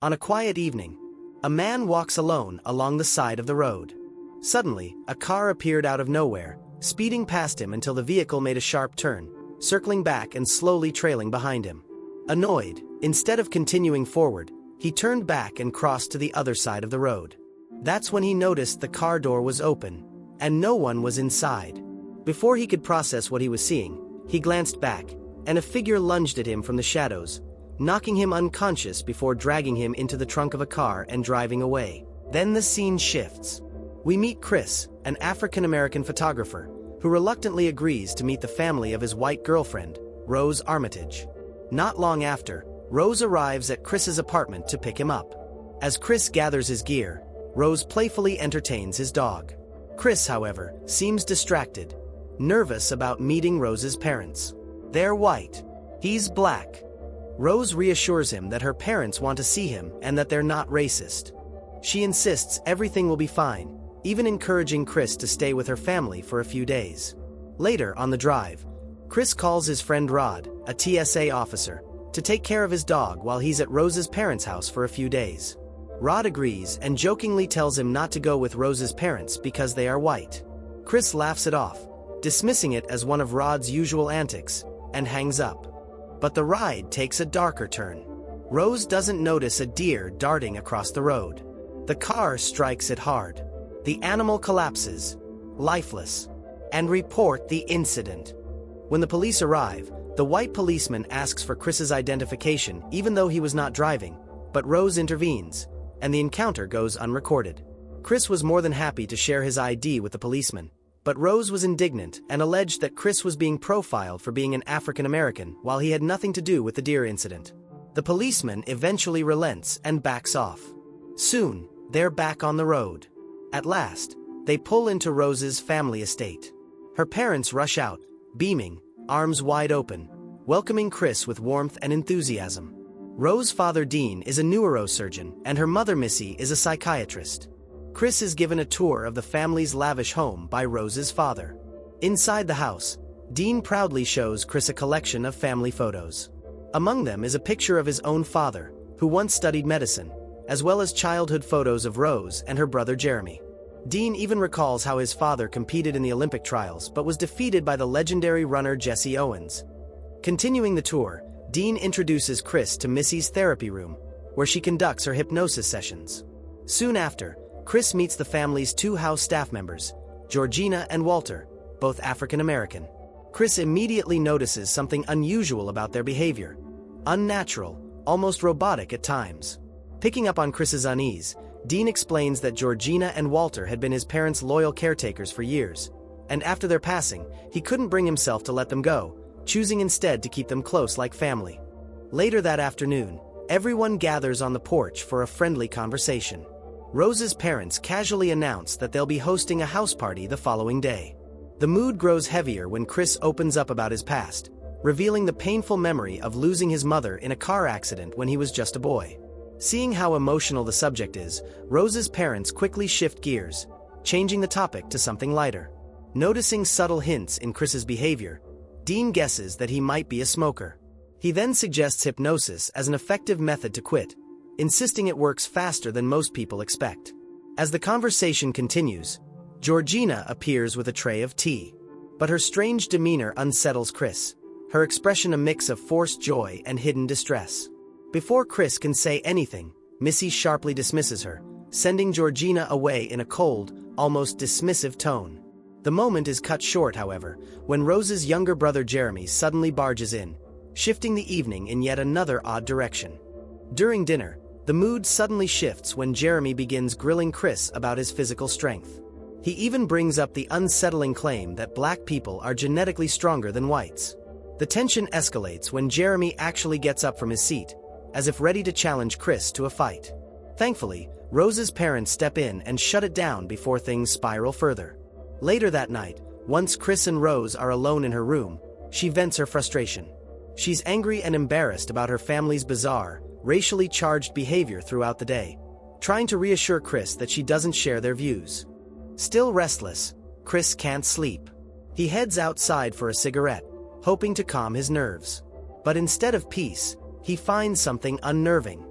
On a quiet evening, a man walks alone along the side of the road. Suddenly, a car appeared out of nowhere, speeding past him until the vehicle made a sharp turn, circling back and slowly trailing behind him. Annoyed, instead of continuing forward, he turned back and crossed to the other side of the road. That's when he noticed the car door was open, and no one was inside. Before he could process what he was seeing, he glanced back, and a figure lunged at him from the shadows, knocking him unconscious before dragging him into the trunk of a car and driving away. Then the scene shifts. We meet Chris, an African-American photographer, who reluctantly agrees to meet the family of his white girlfriend, Rose Armitage. Not long after, Rose arrives at Chris's apartment to pick him up. As Chris gathers his gear, Rose playfully entertains his dog. Chris, however, seems distracted, nervous about meeting Rose's parents. They're white. He's black. Rose reassures him that her parents want to see him and that they're not racist. She insists everything will be fine, even encouraging Chris to stay with her family for a few days. Later on the drive, Chris calls his friend Rod, a TSA officer, to take care of his dog while he's at Rose's parents' house for a few days. Rod agrees and jokingly tells him not to go with Rose's parents because they are white. Chris laughs it off, dismissing it as one of Rod's usual antics, and hangs up. But the ride takes a darker turn. Rose doesn't notice a deer darting across the road. The car strikes it hard. The animal collapses, lifeless, and report the incident. When the police arrive, the white policeman asks for Chris's identification even though he was not driving, but Rose intervenes, and the encounter goes unrecorded. Chris was more than happy to share his ID with the policeman, but Rose was indignant and alleged that Chris was being profiled for being an African American while he had nothing to do with the deer incident. The policeman eventually relents and backs off. Soon, they're back on the road. At last, they pull into Rose's family estate. Her parents rush out, beaming, arms wide open, welcoming Chris with warmth and enthusiasm. Rose's father Dean is a neurosurgeon and her mother Missy is a psychiatrist. Chris is given a tour of the family's lavish home by Rose's father. Inside the house, Dean proudly shows Chris a collection of family photos. Among them is a picture of his own father, who once studied medicine, as well as childhood photos of Rose and her brother Jeremy. Dean even recalls how his father competed in the Olympic trials but was defeated by the legendary runner Jesse Owens. Continuing the tour, Dean introduces Chris to Missy's therapy room, where she conducts her hypnosis sessions. Soon after, Chris meets the family's two house staff members, Georgina and Walter, both African American. Chris immediately notices something unusual about their behavior. Unnatural, almost robotic at times. Picking up on Chris's unease, Dean explains that Georgina and Walter had been his parents' loyal caretakers for years, and after their passing, he couldn't bring himself to let them go, choosing instead to keep them close like family. Later that afternoon, everyone gathers on the porch for a friendly conversation. Rose's parents casually announce that they'll be hosting a house party the following day. The mood grows heavier when Chris opens up about his past, revealing the painful memory of losing his mother in a car accident when he was just a boy. Seeing how emotional the subject is, Rose's parents quickly shift gears, changing the topic to something lighter. Noticing subtle hints in Chris's behavior, Dean guesses that he might be a smoker. He then suggests hypnosis as an effective method to quit, insisting it works faster than most people expect. As the conversation continues, Georgina appears with a tray of tea. But her strange demeanor unsettles Chris, her expression a mix of forced joy and hidden distress. Before Chris can say anything, Missy sharply dismisses her, sending Georgina away in a cold, almost dismissive tone. The moment is cut short, however, when Rose's younger brother Jeremy suddenly barges in, shifting the evening in yet another odd direction. During dinner, the mood suddenly shifts when Jeremy begins grilling Chris about his physical strength. He even brings up the unsettling claim that black people are genetically stronger than whites. The tension escalates when Jeremy actually gets up from his seat, as if ready to challenge Chris to a fight. Thankfully, Rose's parents step in and shut it down before things spiral further. Later that night, once Chris and Rose are alone in her room, she vents her frustration. She's angry and embarrassed about her family's bizarre, racially charged behavior throughout the day, trying to reassure Chris that she doesn't share their views. Still restless, Chris can't sleep. He heads outside for a cigarette, hoping to calm his nerves. But instead of peace, he finds something unnerving.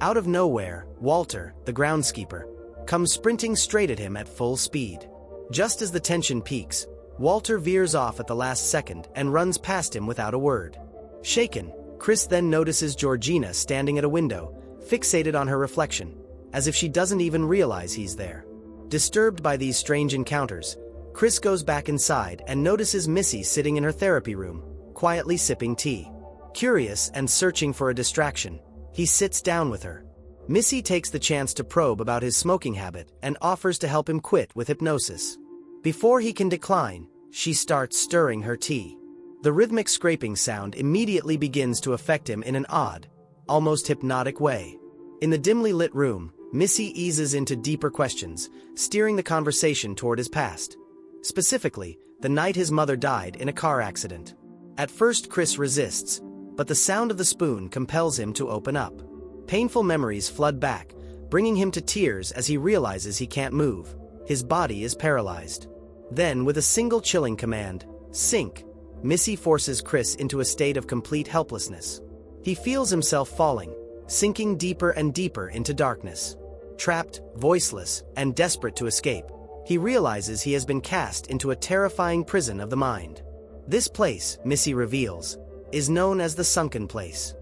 Out of nowhere, Walter, the groundskeeper, comes sprinting straight at him at full speed. Just as the tension peaks, Walter veers off at the last second and runs past him without a word. Shaken, Chris then notices Georgina standing at a window, fixated on her reflection, as if she doesn't even realize he's there. Disturbed by these strange encounters, Chris goes back inside and notices Missy sitting in her therapy room, quietly sipping tea. Curious and searching for a distraction, he sits down with her. Missy takes the chance to probe about his smoking habit and offers to help him quit with hypnosis. Before he can decline, she starts stirring her tea. The rhythmic scraping sound immediately begins to affect him in an odd, almost hypnotic way. In the dimly lit room, Missy eases into deeper questions, steering the conversation toward his past. Specifically, the night his mother died in a car accident. At first Chris resists, but the sound of the spoon compels him to open up. Painful memories flood back, bringing him to tears as he realizes he can't move. His body is paralyzed. Then, with a single chilling command, "Sink," Missy forces Chris into a state of complete helplessness. He feels himself falling, sinking deeper and deeper into darkness. Trapped, voiceless, and desperate to escape, he realizes he has been cast into a terrifying prison of the mind. This place, Missy reveals, is known as the sunken place.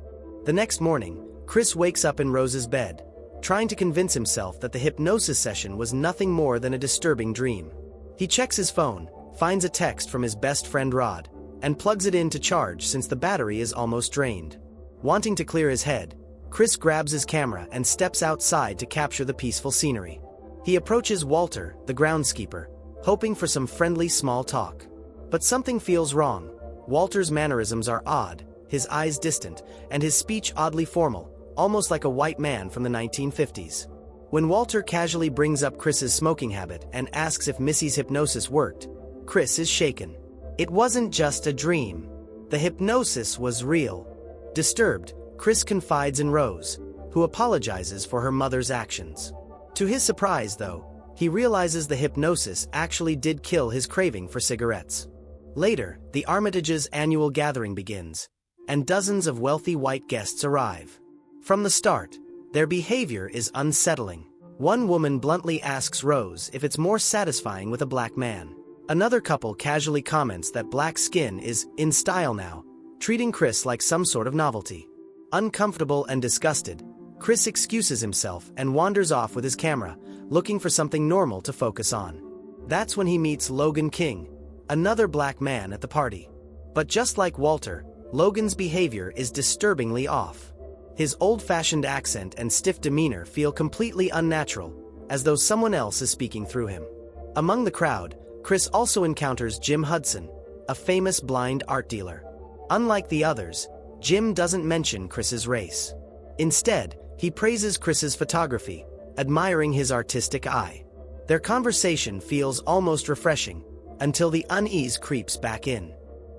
The next morning, Chris wakes up in Rose's bed, trying to convince himself that the hypnosis session was nothing more than a disturbing dream. He checks his phone, finds a text from his best friend Rod, and plugs it in to charge since the battery is almost drained. Wanting to clear his head, Chris grabs his camera and steps outside to capture the peaceful scenery. He approaches Walter, the groundskeeper, hoping for some friendly small talk. But something feels wrong. Walter's mannerisms are odd, his eyes distant, and his speech oddly formal, almost like a white man from the 1950s. When Walter casually brings up Chris's smoking habit and asks if Missy's hypnosis worked, Chris is shaken. It wasn't just a dream. The hypnosis was real. Disturbed, Chris confides in Rose, who apologizes for her mother's actions. To his surprise, though, he realizes the hypnosis actually did kill his craving for cigarettes. Later, the Armitage's annual gathering begins, and dozens of wealthy white guests arrive. From the start, their behavior is unsettling. One woman bluntly asks Rose if it's more satisfying with a black man. Another couple casually comments that black skin is in style now, treating Chris like some sort of novelty. Uncomfortable and disgusted, Chris excuses himself and wanders off with his camera, looking for something normal to focus on. That's when he meets Logan King, another black man at the party. But just like Walter, Logan's behavior is disturbingly off. His old-fashioned accent and stiff demeanor feel completely unnatural, as though someone else is speaking through him. Among the crowd, Chris also encounters Jim Hudson, a famous blind art dealer. Unlike the others, Jim doesn't mention Chris's race. Instead, he praises Chris's photography, admiring his artistic eye. Their conversation feels almost refreshing, until the unease creeps back in.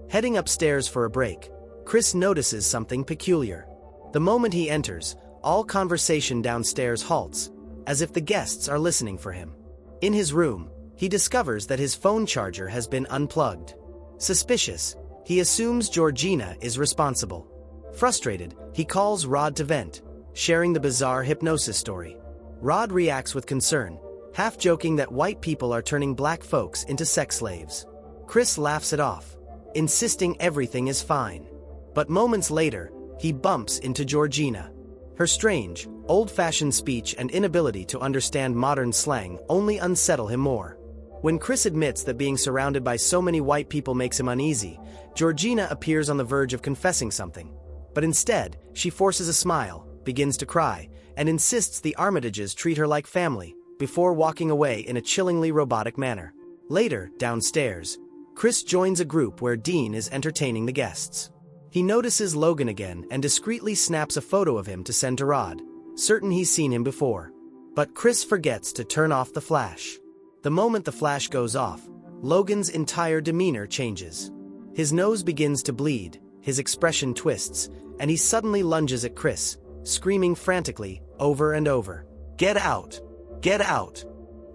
Heading upstairs for a break, Chris notices something peculiar. The moment he enters, all conversation downstairs halts, as if the guests are listening for him. In his room, he discovers that his phone charger has been unplugged. Suspicious, he assumes Georgina is responsible. Frustrated, he calls Rod to vent, sharing the bizarre hypnosis story. Rod reacts with concern, half joking that white people are turning black folks into sex slaves. Chris laughs it off, insisting everything is fine. But moments later, he bumps into Georgina. Her strange, old-fashioned speech and inability to understand modern slang only unsettle him more. When Chris admits that being surrounded by so many white people makes him uneasy, Georgina appears on the verge of confessing something. But instead, she forces a smile, begins to cry, and insists the Armitages treat her like family, before walking away in a chillingly robotic manner. Later, downstairs, Chris joins a group where Dean is entertaining the guests. He notices Logan again and discreetly snaps a photo of him to send to Rod, certain he's seen him before. But Chris forgets to turn off the flash. The moment the flash goes off, Logan's entire demeanor changes. His nose begins to bleed, his expression twists, and he suddenly lunges at Chris, screaming frantically, over and over, "Get out! Get out!"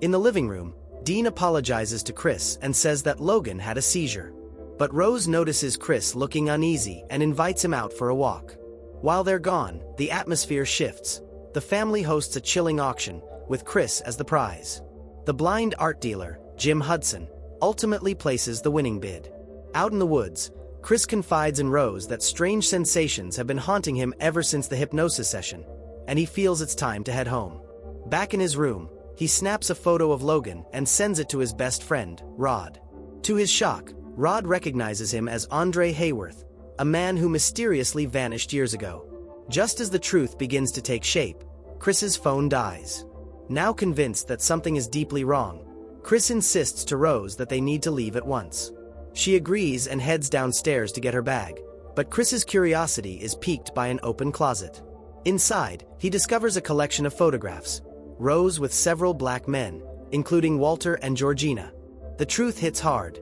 In the living room, Dean apologizes to Chris and says that Logan had a seizure. But Rose notices Chris looking uneasy and invites him out for a walk. While they're gone, the atmosphere shifts. The The family hosts a chilling auction, with Chris as the prize. The blind art dealer, Jim Hudson, ultimately places the winning bid. Out in the woods, Chris confides in Rose that strange sensations have been haunting him ever since the hypnosis session, and he feels it's time to head home. Back in his room, he snaps a photo of Logan and sends it to his best friend, Rod. To his shock, Rod recognizes him as Andre Hayworth, a man who mysteriously vanished years ago. Just as the truth begins to take shape, Chris's phone dies. Now convinced that something is deeply wrong, Chris insists to Rose that they need to leave at once. She agrees and heads downstairs to get her bag, but Chris's curiosity is piqued by an open closet. Inside, he discovers a collection of photographs, Rose with several black men, including Walter and Georgina. The truth hits hard.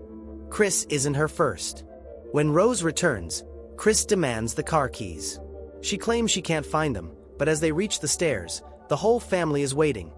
Chris isn't her first. When Rose returns, Chris demands the car keys. She claims she can't find them, but as they reach the stairs, the whole family is waiting.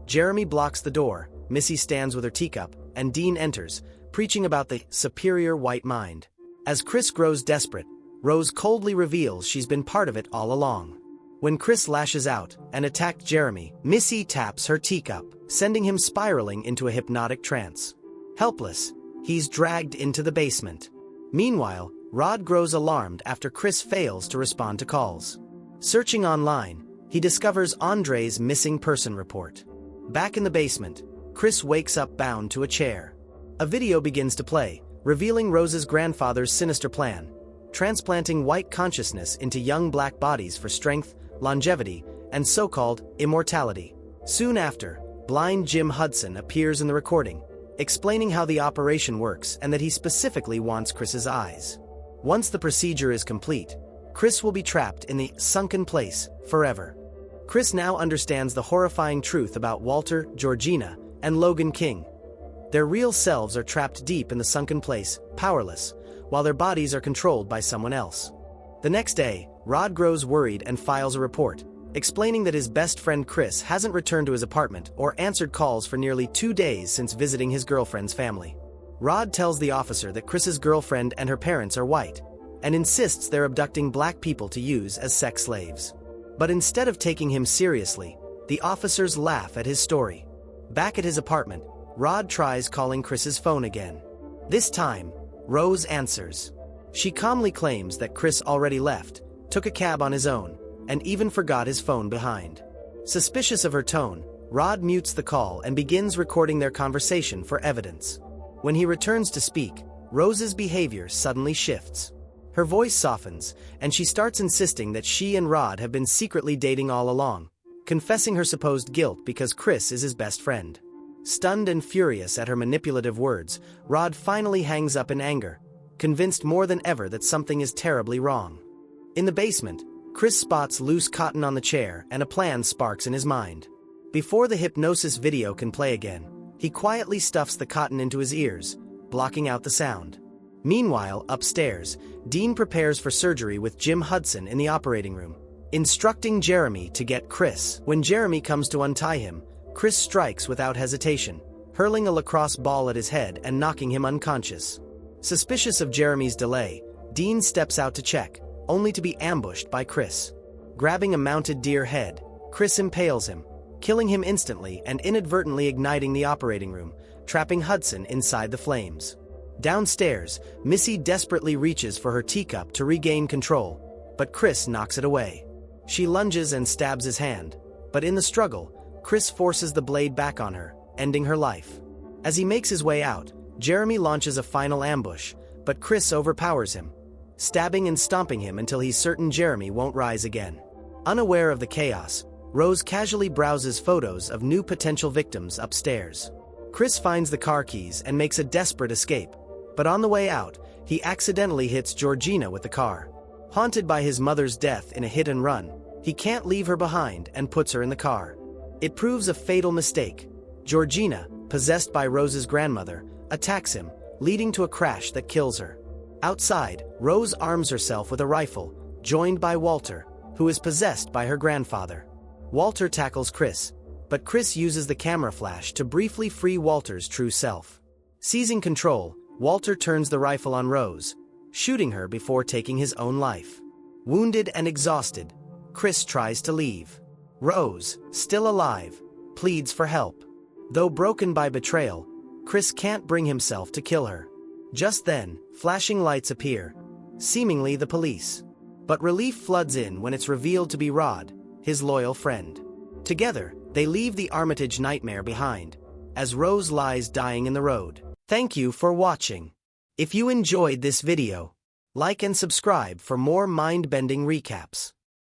Jeremy blocks the door, Missy stands with her teacup, and Dean enters, preaching about the superior white mind. As Chris grows desperate, Rose coldly reveals she's been part of it all along. When Chris lashes out and attacks Jeremy, Missy taps her teacup, sending him spiraling into a hypnotic trance. Helpless, he's dragged into the basement. Meanwhile, Rod grows alarmed after Chris fails to respond to calls. Searching online, he discovers Andre's missing person report. Back in the basement, Chris wakes up bound to a chair. A video begins to play, revealing Rose's grandfather's sinister plan, transplanting white consciousness into young black bodies for strength, longevity, and so-called immortality. Soon after, blind Jim Hudson appears in the recording, explaining how the operation works and that he specifically wants Chris's eyes. Once the procedure is complete, Chris will be trapped in the sunken place forever. Chris now understands the horrifying truth about Walter, Georgina, and Logan King. Their real selves are trapped deep in the sunken place, powerless, while their bodies are controlled by someone else. The next day, Rod grows worried and files a report, explaining that his best friend Chris hasn't returned to his apartment or answered calls for nearly 2 days since visiting his girlfriend's family. Rod tells the officer that Chris's girlfriend and her parents are white, and insists they're abducting black people to use as sex slaves. But instead of taking him seriously, the officers laugh at his story. Back at his apartment, Rod tries calling Chris's phone again. This time, Rose answers. She calmly claims that Chris already left, took a cab on his own, and even forgot his phone behind. Suspicious of her tone, Rod mutes the call and begins recording their conversation for evidence. When he returns to speak, Rose's behavior suddenly shifts. Her voice softens, and she starts insisting that she and Rod have been secretly dating all along, confessing her supposed guilt because Chris is his best friend. Stunned and furious at her manipulative words, Rod finally hangs up in anger, convinced more than ever that something is terribly wrong. In the basement, Chris spots loose cotton on the chair and a plan sparks in his mind. Before the hypnosis video can play again, he quietly stuffs the cotton into his ears, blocking out the sound. Meanwhile, upstairs, Dean prepares for surgery with Jim Hudson in the operating room, instructing Jeremy to get Chris. When Jeremy comes to untie him, Chris strikes without hesitation, hurling a lacrosse ball at his head and knocking him unconscious. Suspicious of Jeremy's delay, Dean steps out to check, only to be ambushed by Chris. Grabbing a mounted deer head, Chris impales him, killing him instantly and inadvertently igniting the operating room, trapping Hudson inside the flames. Downstairs, Missy desperately reaches for her teacup to regain control, but Chris knocks it away. She lunges and stabs his hand, but in the struggle, Chris forces the blade back on her, ending her life. As he makes his way out, Jeremy launches a final ambush, but Chris overpowers him, stabbing and stomping him until he's certain Jeremy won't rise again. Unaware of the chaos, Rose casually browses photos of new potential victims upstairs. Chris finds the car keys and makes a desperate escape, but on the way out, he accidentally hits Georgina with the car. Haunted by his mother's death in a hit and run, he can't leave her behind and puts her in the car. It proves a fatal mistake. Georgina, possessed by Rose's grandmother, attacks him, leading to a crash that kills her. Outside, Rose arms herself with a rifle, joined by Walter, who is possessed by her grandfather. Walter tackles Chris, but Chris uses the camera flash to briefly free Walter's true self. Seizing control, Walter turns the rifle on Rose, shooting her before taking his own life. Wounded and exhausted, Chris tries to leave. Rose, still alive, pleads for help. Though broken by betrayal, Chris can't bring himself to kill her. Just then, flashing lights appear, seemingly the police. But relief floods in when it's revealed to be Rod, his loyal friend. Together, they leave the Armitage nightmare behind, as Rose lies dying in the road. Thank you for watching. If you enjoyed this video, like and subscribe for more mind-bending recaps.